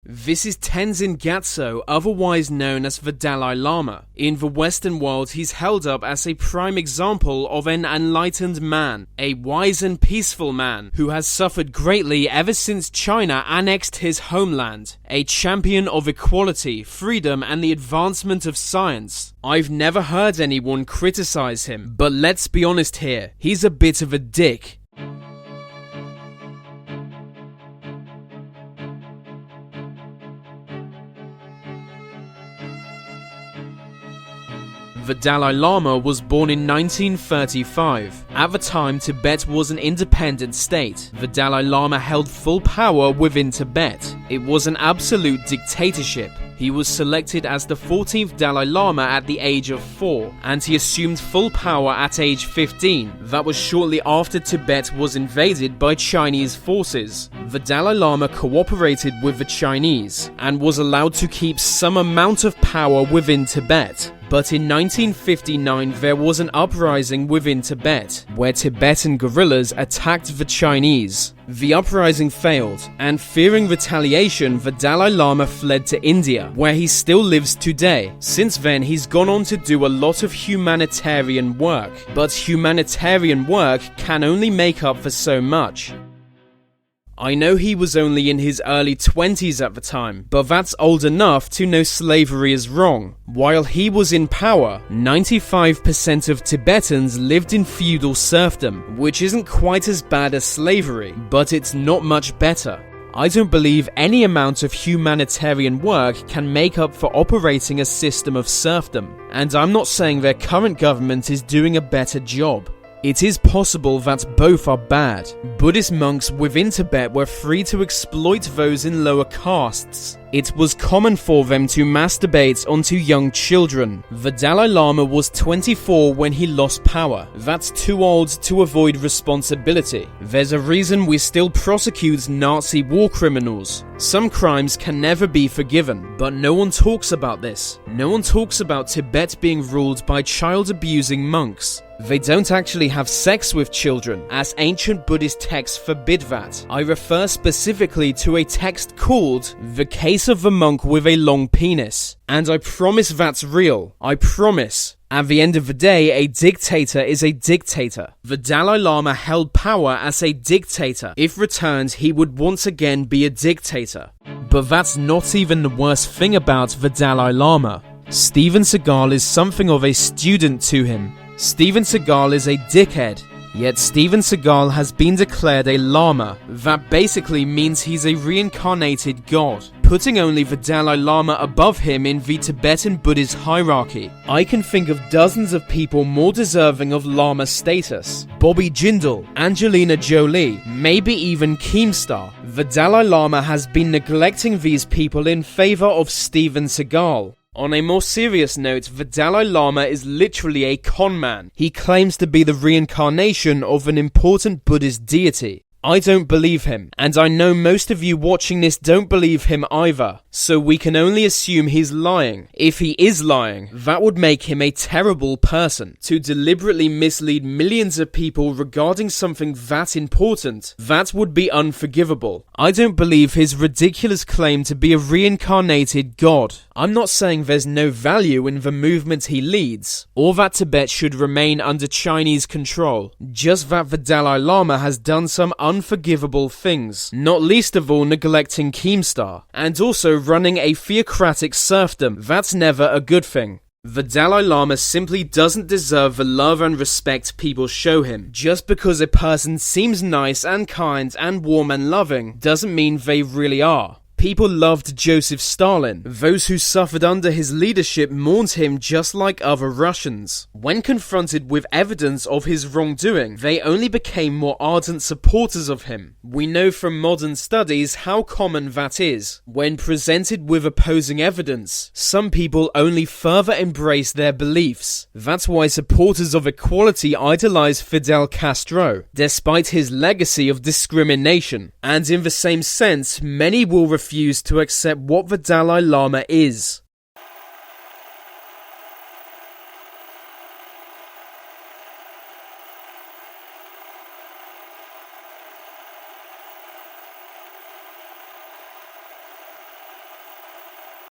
This is Tenzin Gyatso, otherwise known as the Dalai Lama. In the Western world, he's held up as a prime example of an enlightened man, a wise and peaceful man who has suffered greatly ever since China annexed his homeland, a champion of equality, freedom and the advancement of science. I've never heard anyone criticize him, but let's be honest here, he's a bit of a dick. The Dalai Lama was born in 1935. At the time, Tibet was an independent state. The Dalai Lama held full power within Tibet. It was an absolute dictatorship. He was selected as the 14th Dalai Lama at the age of 4, and he assumed full power at age 15. That was shortly after Tibet was invaded by Chinese forces. The Dalai Lama cooperated with the Chinese, and was allowed to keep some amount of power within Tibet. But in 1959 there was an uprising within Tibet, where Tibetan guerrillas attacked the Chinese. The uprising failed, and fearing retaliation, the Dalai Lama fled to India, where he still lives today. Since then, he's gone on to do a lot of humanitarian work, but humanitarian work can only make up for so much. I know he was only in his early 20s at the time, but that's old enough to know slavery is wrong. While he was in power, 95% of Tibetans lived in feudal serfdom, which isn't quite as bad as slavery, but it's not much better. I don't believe any amount of humanitarian work can make up for operating a system of serfdom, and I'm not saying their current government is doing a better job. It is possible that both are bad. Buddhist monks within Tibet were free to exploit those in lower castes. It was common for them to masturbate onto young children. The Dalai Lama was 24 when he lost power. That's too old to avoid responsibility. There's a reason we still prosecute Nazi war criminals. Some crimes can never be forgiven, but no one talks about this. No one talks about Tibet being ruled by child-abusing monks. They don't actually have sex with children, as ancient Buddhist texts forbid that. I refer specifically to a text called The Case of the Monk with a Long Penis. And I promise that's real. I promise. At the end of the day, a dictator is a dictator. The Dalai Lama held power as a dictator. If returned, he would once again be a dictator. But that's not even the worst thing about the Dalai Lama. Steven Seagal is something of a student to him. Steven Seagal is a dickhead, yet Steven Seagal has been declared a Lama. That basically means he's a reincarnated god, putting only the Dalai Lama above him in the Tibetan Buddhist hierarchy. I can think of dozens of people more deserving of Lama status. Bobby Jindal, Angelina Jolie, maybe even Keemstar. The Dalai Lama has been neglecting these people in favor of Steven Seagal. On a more serious note, the Dalai Lama is literally a con man. He claims to be the reincarnation of an important Buddhist deity. I don't believe him, and I know most of you watching this don't believe him either, so we can only assume he's lying. If he is lying, that would make him a terrible person. To deliberately mislead millions of people regarding something that important, that would be unforgivable. I don't believe his ridiculous claim to be a reincarnated god. I'm not saying there's no value in the movement he leads, or that Tibet should remain under Chinese control, just that the Dalai Lama has done some unforgivable things, not least of all neglecting Keemstar, and also running a theocratic serfdom. That's never a good thing. The Dalai Lama simply doesn't deserve the love and respect people show him. Just because a person seems nice and kind and warm and loving doesn't mean they really are. People loved Joseph Stalin. Those who suffered under his leadership mourned him just like other Russians. When confronted with evidence of his wrongdoing, they only became more ardent supporters of him. We know from modern studies how common that is. When presented with opposing evidence, some people only further embrace their beliefs. That's why supporters of equality idolize Fidel Castro, despite his legacy of discrimination. And in the same sense, many will refuse to accept what the Dalai Lama is.